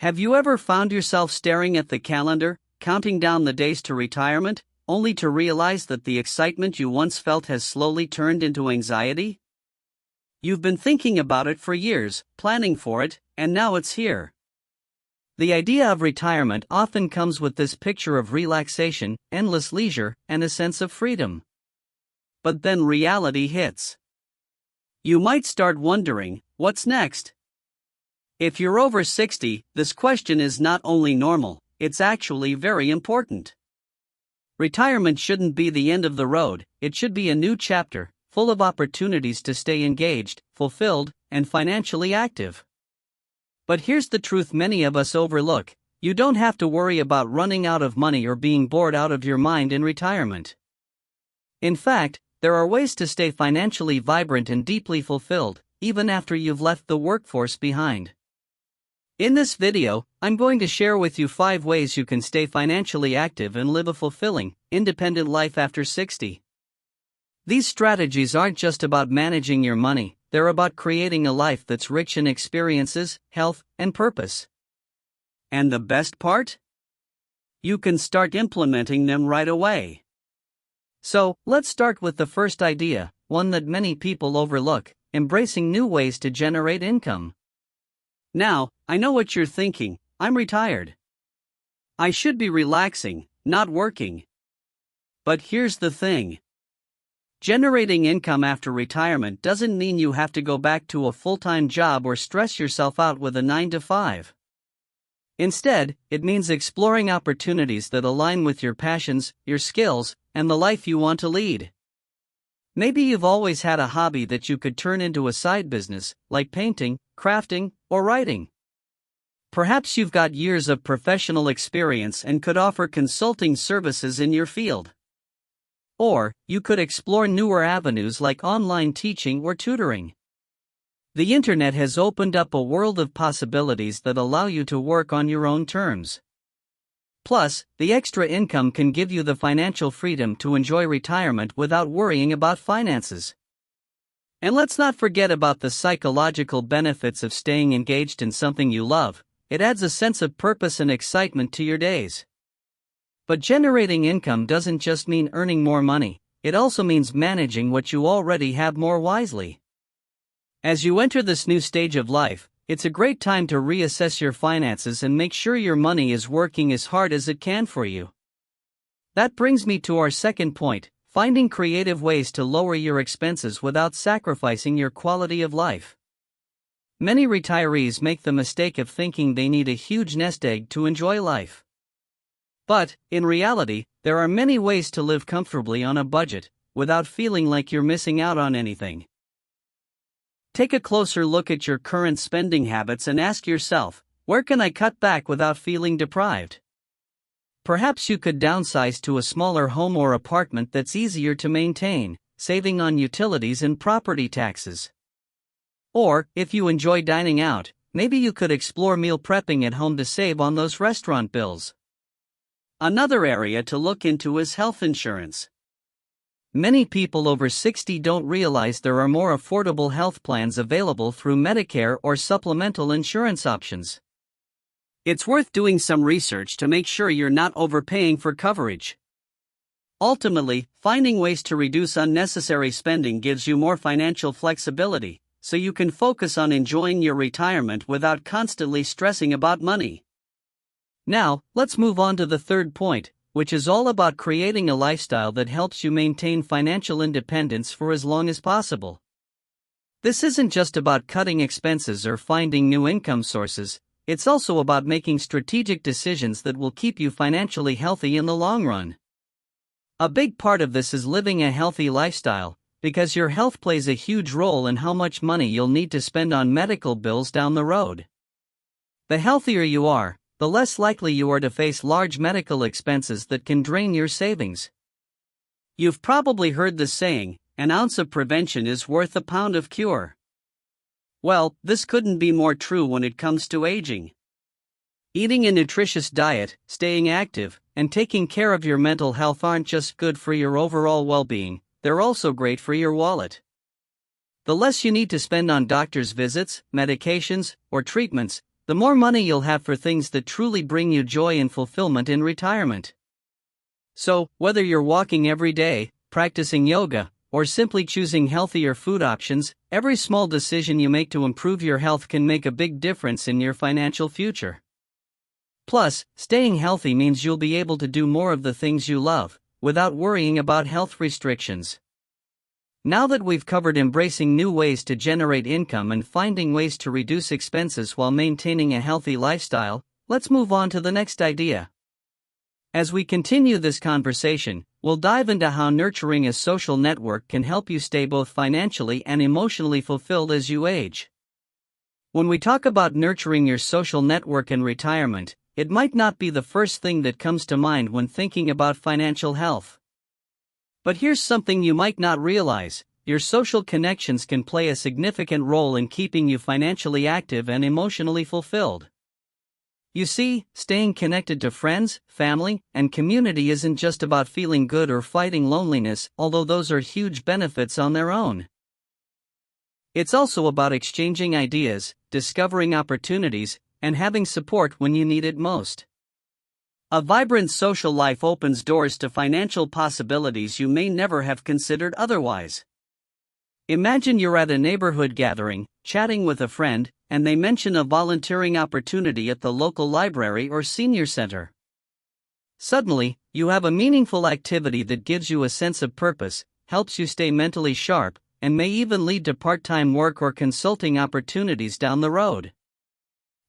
Have you ever found yourself staring at the calendar, counting down the days to retirement, only to realize that the excitement you once felt has slowly turned into anxiety? You've been thinking about it for years, planning for it, and now it's here. The idea of retirement often comes with this picture of relaxation, endless leisure, and a sense of freedom. But then reality hits. You might start wondering, what's next? If you're over 60, this question is not only normal, it's actually very important. Retirement shouldn't be the end of the road, it should be a new chapter, full of opportunities to stay engaged, fulfilled, and financially active. But here's the truth many of us overlook: you don't have to worry about running out of money or being bored out of your mind in retirement. In fact, there are ways to stay financially vibrant and deeply fulfilled, even after you've left the workforce behind. In this video, I'm going to share with you 5 ways you can stay financially active and live a fulfilling, independent life after 60. These strategies aren't just about managing your money, they're about creating a life that's rich in experiences, health, and purpose. And the best part? You can start implementing them right away. So, let's start with the first idea, one that many people overlook: embracing new ways to generate income. Now, I know what you're thinking: I'm retired. I should be relaxing, not working. But here's the thing. Generating income after retirement doesn't mean you have to go back to a full-time job or stress yourself out with a 9-to-5. Instead, it means exploring opportunities that align with your passions, your skills, and the life you want to lead. Maybe you've always had a hobby that you could turn into a side business, like painting, crafting, or writing. Perhaps you've got years of professional experience and could offer consulting services in your field. Or, you could explore newer avenues like online teaching or tutoring. The internet has opened up a world of possibilities that allow you to work on your own terms. Plus, the extra income can give you the financial freedom to enjoy retirement without worrying about finances. And let's not forget about the psychological benefits of staying engaged in something you love. It adds a sense of purpose and excitement to your days. But generating income doesn't just mean earning more money, it also means managing what you already have more wisely. As you enter this new stage of life, it's a great time to reassess your finances and make sure your money is working as hard as it can for you. That brings me to our second point: finding creative ways to lower your expenses without sacrificing your quality of life. Many retirees make the mistake of thinking they need a huge nest egg to enjoy life. But, in reality, there are many ways to live comfortably on a budget, without feeling like you're missing out on anything. Take a closer look at your current spending habits and ask yourself, where can I cut back without feeling deprived? Perhaps you could downsize to a smaller home or apartment that's easier to maintain, saving on utilities and property taxes. Or, if you enjoy dining out, maybe you could explore meal prepping at home to save on those restaurant bills. Another area to look into is health insurance. Many people over 60 don't realize there are more affordable health plans available through Medicare or supplemental insurance options. It's worth doing some research to make sure you're not overpaying for coverage. Ultimately, finding ways to reduce unnecessary spending gives you more financial flexibility, so you can focus on enjoying your retirement without constantly stressing about money. Now, let's move on to the third point, which is all about creating a lifestyle that helps you maintain financial independence for as long as possible. This isn't just about cutting expenses or finding new income sources, it's also about making strategic decisions that will keep you financially healthy in the long run. A big part of this is living a healthy lifestyle, because your health plays a huge role in how much money you'll need to spend on medical bills down the road. The healthier you are, the less likely you are to face large medical expenses that can drain your savings. You've probably heard the saying, an ounce of prevention is worth a pound of cure. Well, this couldn't be more true when it comes to aging. Eating a nutritious diet, staying active, and taking care of your mental health aren't just good for your overall well-being, they're also great for your wallet. The less you need to spend on doctor's visits, medications, or treatments, the more money you'll have for things that truly bring you joy and fulfillment in retirement. So, whether you're walking every day, practicing yoga, or simply choosing healthier food options, every small decision you make to improve your health can make a big difference in your financial future. Plus, staying healthy means you'll be able to do more of the things you love, without worrying about health restrictions. Now that we've covered embracing new ways to generate income and finding ways to reduce expenses while maintaining a healthy lifestyle, let's move on to the next idea. As we continue this conversation, we'll dive into how nurturing a social network can help you stay both financially and emotionally fulfilled as you age. When we talk about nurturing your social network in retirement, it might not be the first thing that comes to mind when thinking about financial health. But here's something you might not realize: your social connections can play a significant role in keeping you financially active and emotionally fulfilled. You see, staying connected to friends, family, and community isn't just about feeling good or fighting loneliness, although those are huge benefits on their own. It's also about exchanging ideas, discovering opportunities, and having support when you need it most. A vibrant social life opens doors to financial possibilities you may never have considered otherwise. Imagine you're at a neighborhood gathering, chatting with a friend, and they mention a volunteering opportunity at the local library or senior center. Suddenly, you have a meaningful activity that gives you a sense of purpose, helps you stay mentally sharp, and may even lead to part-time work or consulting opportunities down the road.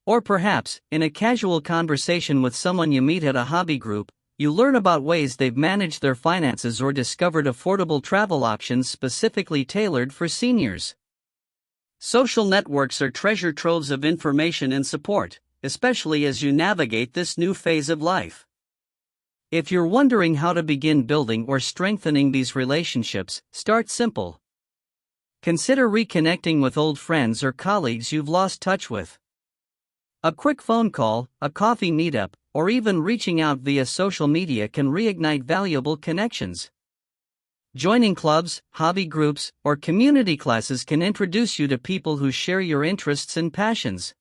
Or perhaps, in a casual conversation with someone you meet at a hobby group, you learn about ways they've managed their finances or discovered affordable travel options specifically tailored for seniors. Social networks are treasure troves of information and support, especially as you navigate this new phase of life. If you're wondering how to begin building or strengthening these relationships, start simple. Consider reconnecting with old friends or colleagues you've lost touch with. A quick phone call, a coffee meetup, or even reaching out via social media can reignite valuable connections. Joining clubs, hobby groups, or community classes can introduce you to people who share your interests and passions.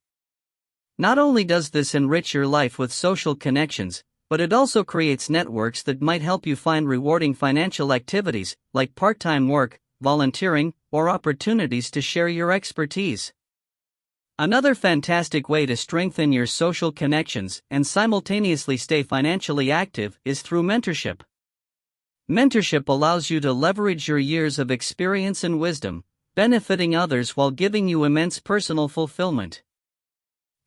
Not only does this enrich your life with social connections, but it also creates networks that might help you find rewarding financial activities, like part-time work, volunteering, or opportunities to share your expertise. Another fantastic way to strengthen your social connections and simultaneously stay financially active is through mentorship. Mentorship allows you to leverage your years of experience and wisdom, benefiting others while giving you immense personal fulfillment.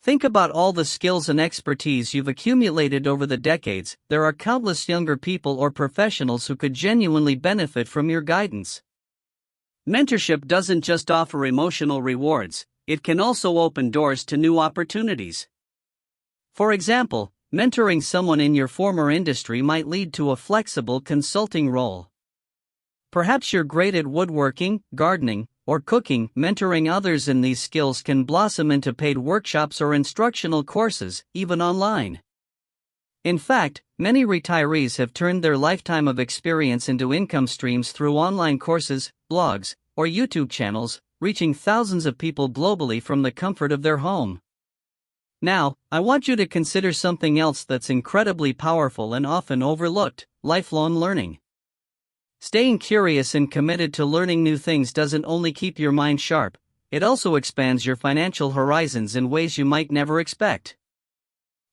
Think about all the skills and expertise you've accumulated over the decades. There are countless younger people or professionals who could genuinely benefit from your guidance. Mentorship doesn't just offer emotional rewards, it can also open doors to new opportunities. For example, mentoring someone in your former industry might lead to a flexible consulting role. Perhaps you're great at woodworking, gardening, or cooking. Mentoring others in these skills can blossom into paid workshops or instructional courses, even online. In fact, many retirees have turned their lifetime of experience into income streams through online courses, blogs, or YouTube channels, reaching thousands of people globally from the comfort of their home. Now, I want you to consider something else that's incredibly powerful and often overlooked: lifelong learning. Staying curious and committed to learning new things doesn't only keep your mind sharp, it also expands your financial horizons in ways you might never expect.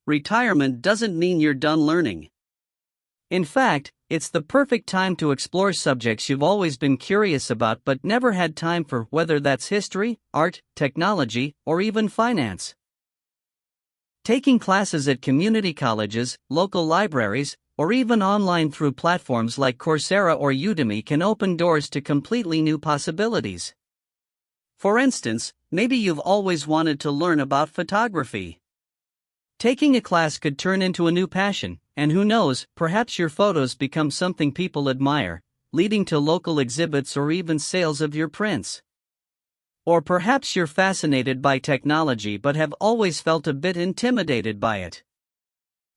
Retirement doesn't mean you're done learning. In fact, it's the perfect time to explore subjects you've always been curious about but never had time for, whether that's history, art, technology, or even finance. Taking classes at community colleges, local libraries, or even online through platforms like Coursera or Udemy can open doors to completely new possibilities. For instance, maybe you've always wanted to learn about photography. Taking a class could turn into a new passion, and who knows, perhaps your photos become something people admire, leading to local exhibits or even sales of your prints. Or perhaps you're fascinated by technology but have always felt a bit intimidated by it.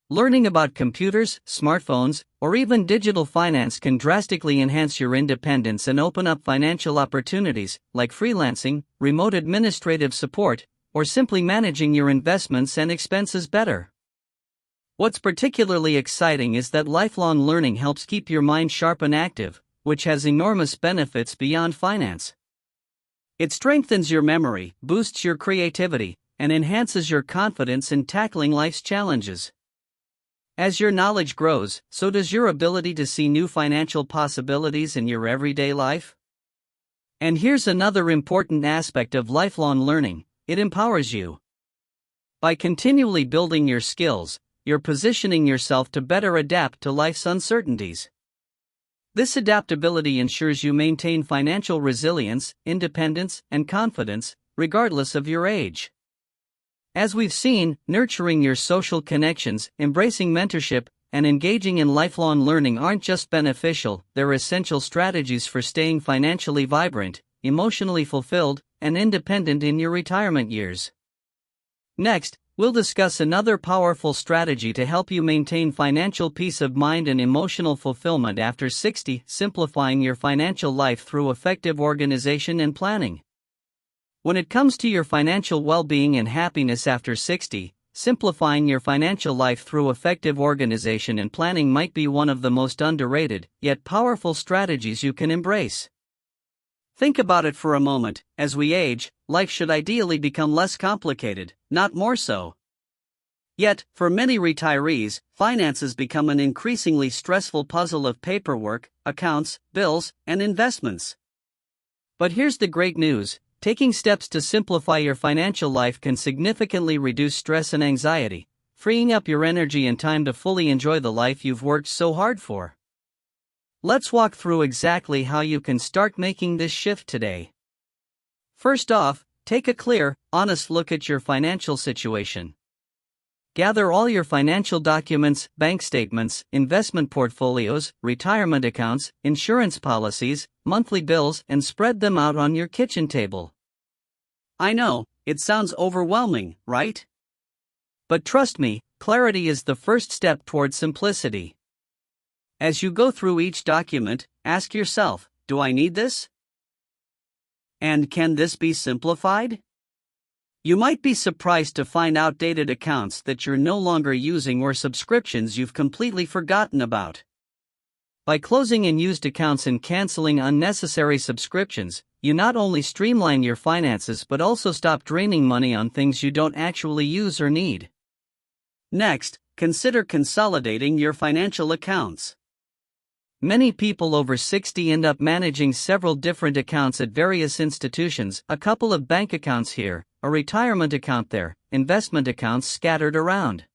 Learning about computers, smartphones, or even digital finance can drastically enhance your independence and open up financial opportunities, like freelancing, remote administrative support, or simply managing your investments and expenses better. What's particularly exciting is that lifelong learning helps keep your mind sharp and active, which has enormous benefits beyond finance. It strengthens your memory, boosts your creativity, and enhances your confidence in tackling life's challenges. As your knowledge grows, so does your ability to see new financial possibilities in your everyday life. And here's another important aspect of lifelong learning: it empowers you. By continually building your skills, you're positioning yourself to better adapt to life's uncertainties. This adaptability ensures you maintain financial resilience, independence, and confidence, regardless of your age. As we've seen, nurturing your social connections, embracing mentorship, and engaging in lifelong learning aren't just beneficial, they're essential strategies for staying financially vibrant, emotionally fulfilled, and independent in your retirement years. Next, we'll discuss another powerful strategy to help you maintain financial peace of mind and emotional fulfillment after 60: simplifying your financial life through effective organization and planning. When it comes to your financial well-being and happiness after 60, simplifying your financial life through effective organization and planning might be one of the most underrated, yet powerful strategies you can embrace. Think about it for a moment: as we age, life should ideally become less complicated, not more so. Yet, for many retirees, finances become an increasingly stressful puzzle of paperwork, accounts, bills, and investments. But here's the great news: taking steps to simplify your financial life can significantly reduce stress and anxiety, freeing up your energy and time to fully enjoy the life you've worked so hard for. Let's walk through exactly how you can start making this shift today. First off, take a clear, honest look at your financial situation. Gather all your financial documents, bank statements, investment portfolios, retirement accounts, insurance policies, monthly bills, and spread them out on your kitchen table. I know, it sounds overwhelming, right? But trust me, clarity is the first step toward simplicity. As you go through each document, ask yourself, do I need this? And can this be simplified? You might be surprised to find outdated accounts that you're no longer using or subscriptions you've completely forgotten about. By closing unused accounts and canceling unnecessary subscriptions, you not only streamline your finances but also stop draining money on things you don't actually use or need. Next, consider consolidating your financial accounts. Many people over 60 end up managing several different accounts at various institutions: a couple of bank accounts here, a retirement account there, investment accounts scattered around.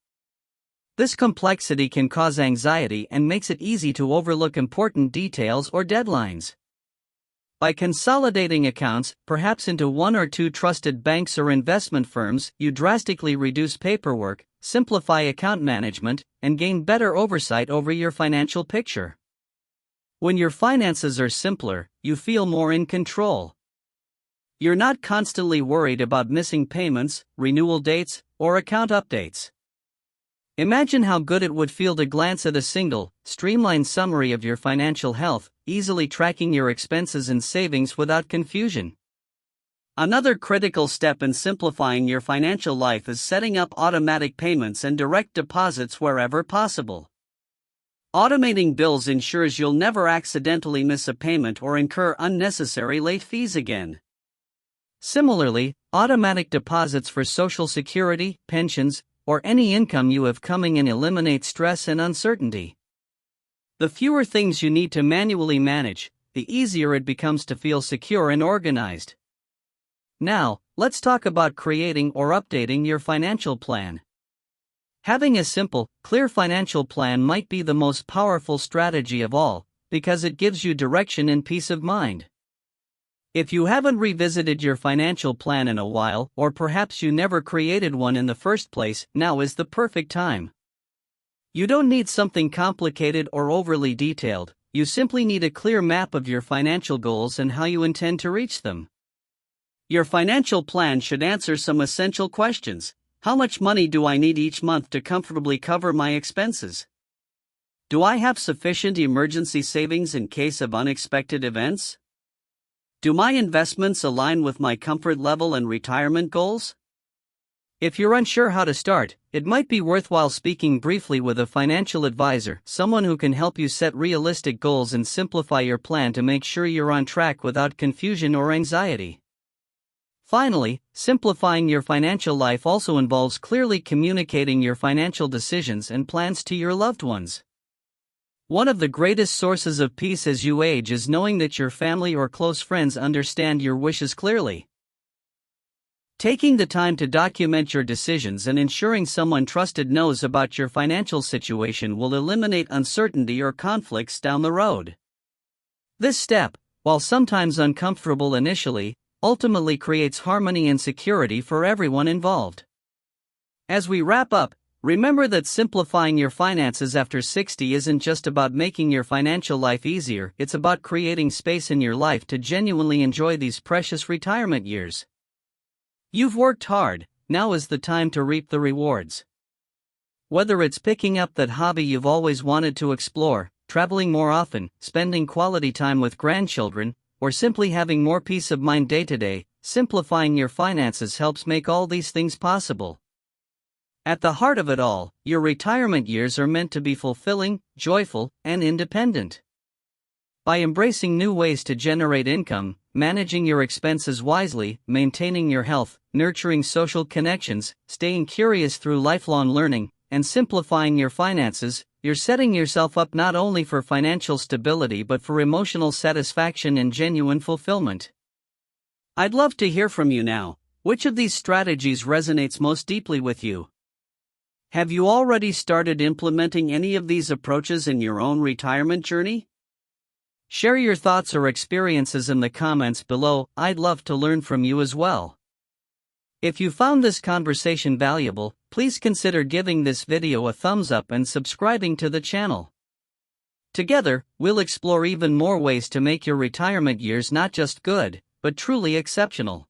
This complexity can cause anxiety and makes it easy to overlook important details or deadlines. By consolidating accounts, perhaps into one or two trusted banks or investment firms, you drastically reduce paperwork, simplify account management, and gain better oversight over your financial picture. When your finances are simpler, you feel more in control. You're not constantly worried about missing payments, renewal dates, or account updates. Imagine how good it would feel to glance at a single, streamlined summary of your financial health, easily tracking your expenses and savings without confusion. Another critical step in simplifying your financial life is setting up automatic payments and direct deposits wherever possible. Automating bills ensures you'll never accidentally miss a payment or incur unnecessary late fees again. Similarly, automatic deposits for Social Security, pensions, or any income you have coming in eliminate stress and uncertainty. The fewer things you need to manually manage, the easier it becomes to feel secure and organized. Now, let's talk about creating or updating your financial plan. Having a simple, clear financial plan might be the most powerful strategy of all, because it gives you direction and peace of mind. If you haven't revisited your financial plan in a while, or perhaps you never created one in the first place, now is the perfect time. You don't need something complicated or overly detailed, you simply need a clear map of your financial goals and how you intend to reach them. Your financial plan should answer some essential questions. How much money do I need each month to comfortably cover my expenses? Do I have sufficient emergency savings in case of unexpected events? Do my investments align with my comfort level and retirement goals? If you're unsure how to start, it might be worthwhile speaking briefly with a financial advisor, someone who can help you set realistic goals and simplify your plan to make sure you're on track without confusion or anxiety. Finally, simplifying your financial life also involves clearly communicating your financial decisions and plans to your loved ones. One of the greatest sources of peace as you age is knowing that your family or close friends understand your wishes clearly. Taking the time to document your decisions and ensuring someone trusted knows about your financial situation will eliminate uncertainty or conflicts down the road. This step, while sometimes uncomfortable initially, ultimately creates harmony and security for everyone involved. As we wrap up, remember that simplifying your finances after 60 isn't just about making your financial life easier, it's about creating space in your life to genuinely enjoy these precious retirement years. You've worked hard, now is the time to reap the rewards. Whether it's picking up that hobby you've always wanted to explore, traveling more often, spending quality time with grandchildren, or simply having more peace of mind day to day, simplifying your finances helps make all these things possible. At the heart of it all, your retirement years are meant to be fulfilling, joyful, and independent. By embracing new ways to generate income, managing your expenses wisely, maintaining your health, nurturing social connections, staying curious through lifelong learning, and simplifying your finances, you're setting yourself up not only for financial stability but for emotional satisfaction and genuine fulfillment. I'd love to hear from you now. Which of these strategies resonates most deeply with you? Have you already started implementing any of these approaches in your own retirement journey? Share your thoughts or experiences in the comments below. I'd love to learn from you as well. If you found this conversation valuable, please consider giving this video a thumbs up and subscribing to the channel. Together, we'll explore even more ways to make your retirement years not just good, but truly exceptional.